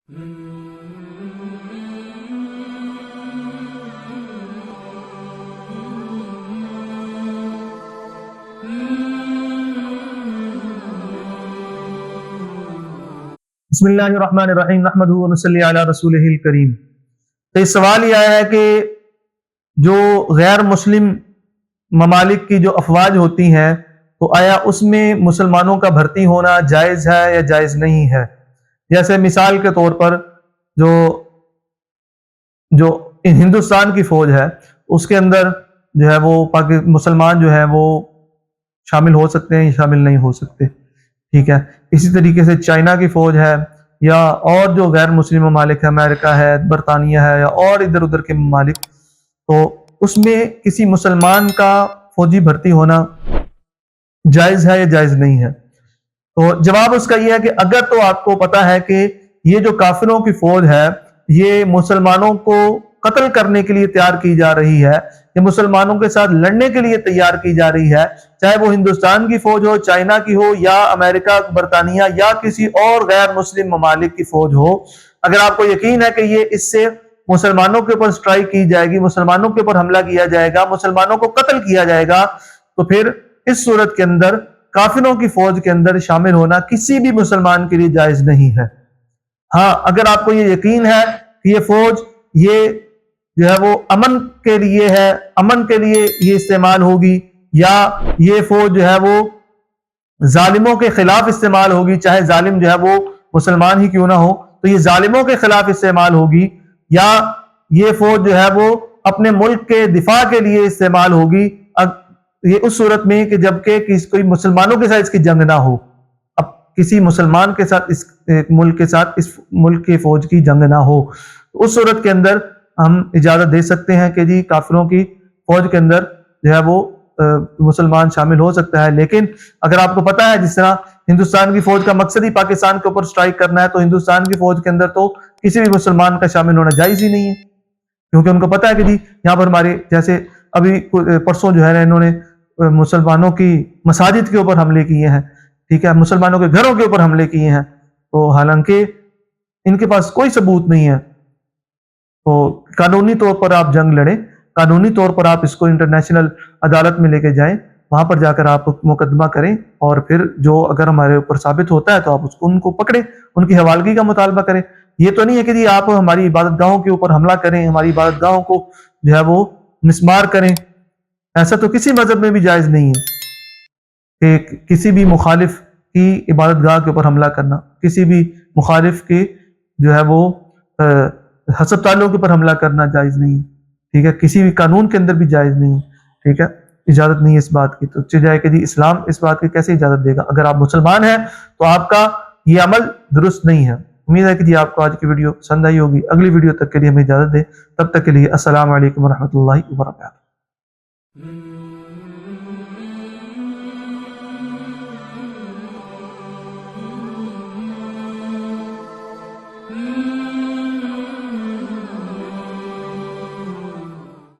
بسم اللہ الرحمن الرحیم نحمدہ ونصلی علی رسولہ الکریم۔ تو اس سوال یہ آیا ہے کہ جو غیر مسلم ممالک کی جو افواج ہوتی ہیں تو آیا اس میں مسلمانوں کا بھرتی ہونا جائز ہے یا جائز نہیں ہے؟ جیسے مثال کے طور پر جو ہندوستان کی فوج ہے اس کے اندر جو ہے وہ مسلمان جو ہے وہ شامل ہو سکتے ہیں یا شامل نہیں ہو سکتے، ٹھیک ہے۔ اسی طریقے سے چائنا کی فوج ہے یا اور جو غیر مسلم ممالک ہے، امریکہ ہے، برطانیہ ہے یا اور ادھر ادھر کے ممالک، تو اس میں کسی مسلمان کا فوجی بھرتی ہونا جائز ہے یا جائز نہیں ہے؟ تو جواب اس کا یہ ہے کہ اگر تو آپ کو پتا ہے کہ یہ جو کافروں کی فوج ہے یہ مسلمانوں کو قتل کرنے کے لیے تیار کی جا رہی ہے، یہ مسلمانوں کے ساتھ لڑنے کے لیے تیار کی جا رہی ہے، چاہے وہ ہندوستان کی فوج ہو، چائنا کی ہو یا امریکہ، برطانیہ یا کسی اور غیر مسلم ممالک کی فوج ہو، اگر آپ کو یقین ہے کہ یہ اس سے مسلمانوں کے اوپر سٹرائک کی جائے گی، مسلمانوں کے اوپر حملہ کیا جائے گا، مسلمانوں کو قتل کیا جائے گا، تو پھر اس صورت کے اندر کافروں کی فوج کے اندر شامل ہونا کسی بھی مسلمان کے لیے جائز نہیں ہے۔ ہاں، اگر آپ کو یہ یقین ہے کہ یہ فوج یہ جو ہے وہ امن کے لیے ہے، امن کے لیے یہ استعمال ہوگی، یا یہ فوج جو ہے وہ ظالموں کے خلاف استعمال ہوگی، چاہے ظالم جو ہے وہ مسلمان ہی کیوں نہ ہو، تو یہ ظالموں کے خلاف استعمال ہوگی، یا یہ فوج جو ہے وہ اپنے ملک کے دفاع کے لیے استعمال ہوگی، یہ اس صورت میں کہ جبکہ کوئی مسلمانوں کے ساتھ اس کی جنگ نہ ہو، اب کسی مسلمان کے ساتھ اس ملک کے ساتھ اس ملک کی فوج کی جنگ نہ ہو، اس صورت کے اندر ہم اجازت دے سکتے ہیں کہ جی کافروں کی فوج کے اندر جو ہے وہ مسلمان شامل ہو سکتا ہے۔ لیکن اگر آپ کو پتا ہے جس طرح ہندوستان کی فوج کا مقصد ہی پاکستان کے اوپر سٹرائک کرنا ہے، تو ہندوستان کی فوج کے اندر تو کسی بھی مسلمان کا شامل ہونا جائز ہی نہیں ہے، کیونکہ ان کو پتا ہے کہ جی یہاں پر ہمارے جیسے ابھی پرسوں جو ہے نا انہوں نے مسلمانوں کی مساجد کے اوپر حملے کیے ہیں، ٹھیک ہے، مسلمانوں کے گھروں کے اوپر حملے کیے ہیں، تو حالانکہ ان کے پاس کوئی ثبوت نہیں ہے، تو قانونی طور پر آپ جنگ لڑیں، قانونی طور پر آپ اس کو انٹرنیشنل عدالت میں لے کے جائیں، وہاں پر جا کر آپ مقدمہ کریں، اور پھر جو اگر ہمارے اوپر ثابت ہوتا ہے تو آپ ان کو پکڑیں، ان کی حوالگی کا مطالبہ کریں۔ یہ تو نہیں ہے کہ جی آپ ہماری عبادت گاہوں کے اوپر حملہ کریں، ہماری عبادت گاہوں کو جو ہے وہ مسمار کریں، ایسا تو کسی مذہب میں بھی جائز نہیں ہے کہ کسی بھی مخالف کی عبادت گاہ کے اوپر حملہ کرنا، کسی بھی مخالف کی جو ہے وہ ہسپتالوں کے اوپر حملہ کرنا جائز نہیں ہے، ٹھیک ہے، کسی بھی قانون کے اندر بھی جائز نہیں ہے، ٹھیک ہے، اجازت نہیں ہے اس بات کی۔ تو چل جائے کہ جی اسلام اس بات کی کیسے اجازت دے گا؟ اگر آپ مسلمان ہیں تو آپ کا یہ عمل درست نہیں ہے۔ امید ہے کہ جی آپ کو آج کی ویڈیو پسند آئی ہوگی۔ اگلی ویڈیو تک کے لیے ہمیں اجازت دیں، تب تک کے لیے السلام علیکم ورحمۃ اللہ وبرکاتہ۔